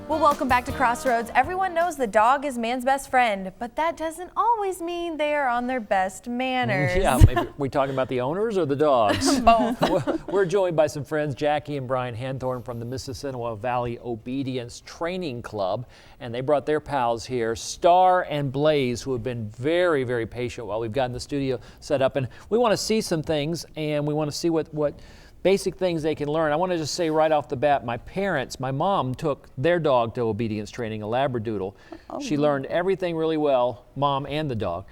Well, welcome back to Crossroads. Everyone knows the dog is man's best friend, but that doesn't always mean they are on their best manners. Yeah, maybe we talking about the owners or the dogs? Both. We're joined by some friends, Jackie and Brian Hanthorn from the Mississinewa Valley Obedience Training Club, and they brought their pals here, Star and Blaze, who have been very, very patient while we've gotten the studio set up. And we want to see some things, and we want to see what basic things they can learn. I want to just say right off the bat, my mom took their dog to obedience training, a Labradoodle. Oh, she learned everything really well, mom and the dog,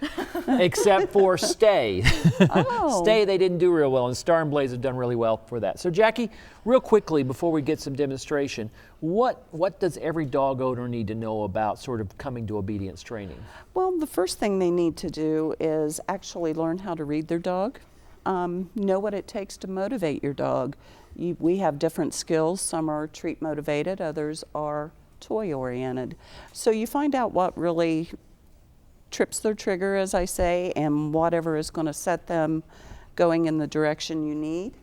except for stay. Oh. Stay they didn't do real well, and Star and Blaze have done really well for that. So Jackie, real quickly before we get some demonstration, what does every dog owner need to know about sort of coming to obedience training? Well, the first thing they need to do is actually learn how to read their dog. Know what it takes to motivate your dog. We have different skills. Some are treat motivated, others are toy oriented. So you find out what really trips their trigger, as I say, and whatever is going to set them going in the direction you need.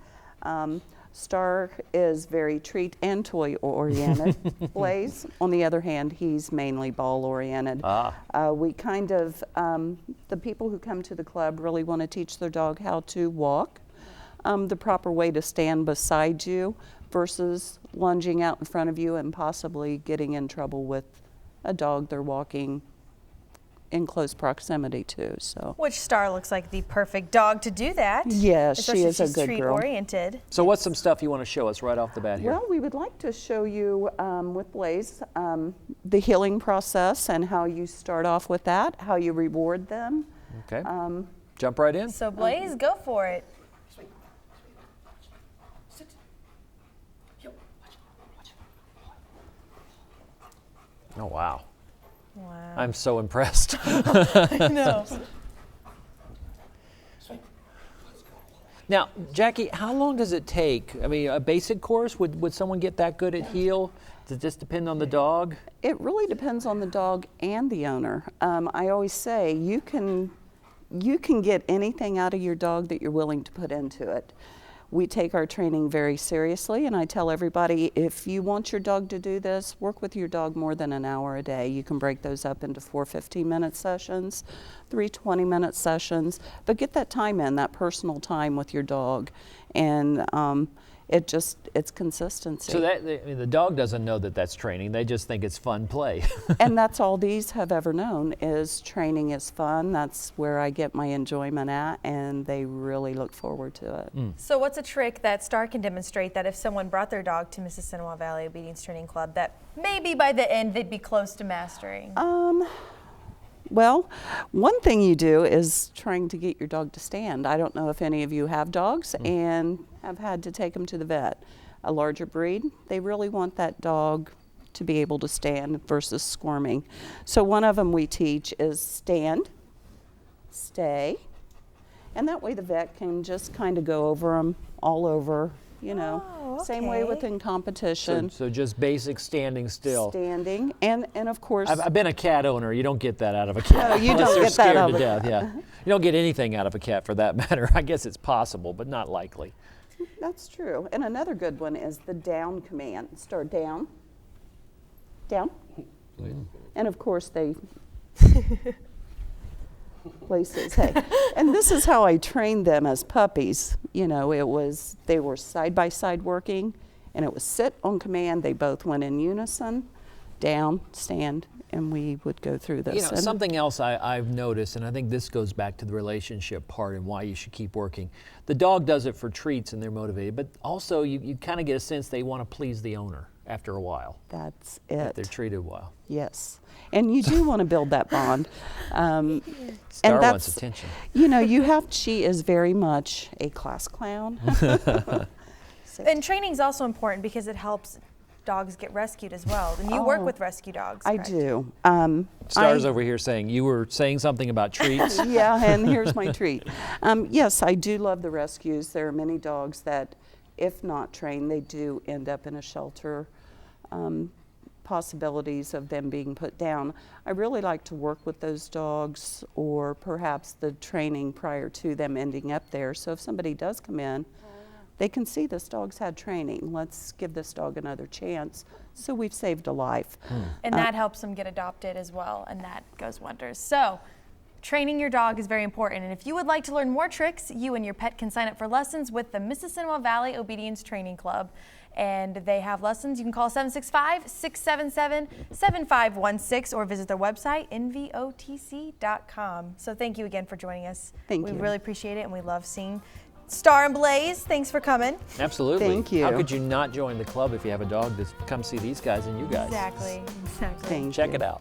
Star is very treat and toy oriented. Blaze, on the other hand, he's mainly ball oriented. We kind of, the people who come to the club really want to teach their dog how to walk, the proper way to stand beside you versus lunging out in front of you and possibly getting in trouble with a dog they're walking in close proximity to. So, which Star looks like the perfect dog to do that. Yeah, she is a good treat girl. oriented. So what's some stuff you want to show us right off the bat here? Well, we would like to show you with Blaze the healing process and how you start off with that, how you reward them. Okay. Jump right in. So Blaze, go for it. Oh, wow. Wow. I'm so impressed. I know. Now, Jackie, how long does it take? I mean, a basic course, would someone get that good at heel? Does it just depend on the dog? It really depends on the dog and the owner. I always say you can get anything out of your dog that you're willing to put into it. We take our training very seriously, and I tell everybody, if you want your dog to do this, work with your dog more than an hour a day. You can break those up into 4 15-minute sessions, 3 20-minute sessions, but get that time in, that personal time with your dog, and it's consistency. So the dog doesn't know that that's training. They just think it's fun play. And that's all these have ever known is training is fun. That's where I get my enjoyment at, and they really look forward to it. So what's a trick that Star can demonstrate that if someone brought their dog to Mississinewa Valley Obedience Training Club that maybe by the end they'd be close to mastering? Well, one thing you do is trying to get your dog to stand. I don't know if any of you have dogs and have had to take them to the vet. A larger breed, they really want that dog to be able to stand versus squirming. So one of them we teach is stand, stay, and that way the vet can just kind of go over them all over, you know. Oh, Same way okay. within competition. So just basic standing still. Standing, and of course. I've been a cat owner. You don't get that out of a cat. No, you unless don't they're get that scared out to of death. Yeah, you don't get anything out of a cat for that matter. I guess it's possible, but not likely. That's true. And another good one is the down command. Start down, down, and of course they place his head. And this is how I trained them as puppies. You know, they were side by side working, and it was sit on command. They both went in unison, down, stand, and we would go through this. You know, something else I've noticed, and I think this goes back to the relationship part and why you should keep working. The dog does it for treats and they're motivated, but also you kind of get a sense they want to please the owner after a while. That's If it. they're treated well. Yes. And you do want to build that bond. Star wants attention. You know, she is very much a class clown. And training is also important because it helps dogs get rescued as well. And you work with rescue dogs, I correct? do. Star's over here saying, you were saying something about treats. Yeah, and here's my treat. Yes, I do love the rescues. There are many dogs that, if not trained, they do end up in a shelter. Possibilities of them being put down. I really like to work with those dogs, or perhaps the training prior to them ending up there. So if somebody does come in, they can see this dog's had training. Let's give this dog another chance. So we've saved a life. And that helps them get adopted as well, and that goes wonders. So training your dog is very important, and if you would like to learn more tricks, you and your pet can sign up for lessons with the Mississinewa Valley Obedience Training Club. And they have lessons. You can call 765-677-7516 or visit their website, nvotc.com. So thank you again for joining us. Thank you. We really appreciate it, and we love seeing Star and Blaze. Thanks for coming. Absolutely. Thank you. How could you not join the club if you have a dog to come see these guys and you guys? Exactly. Thank Check you. it out.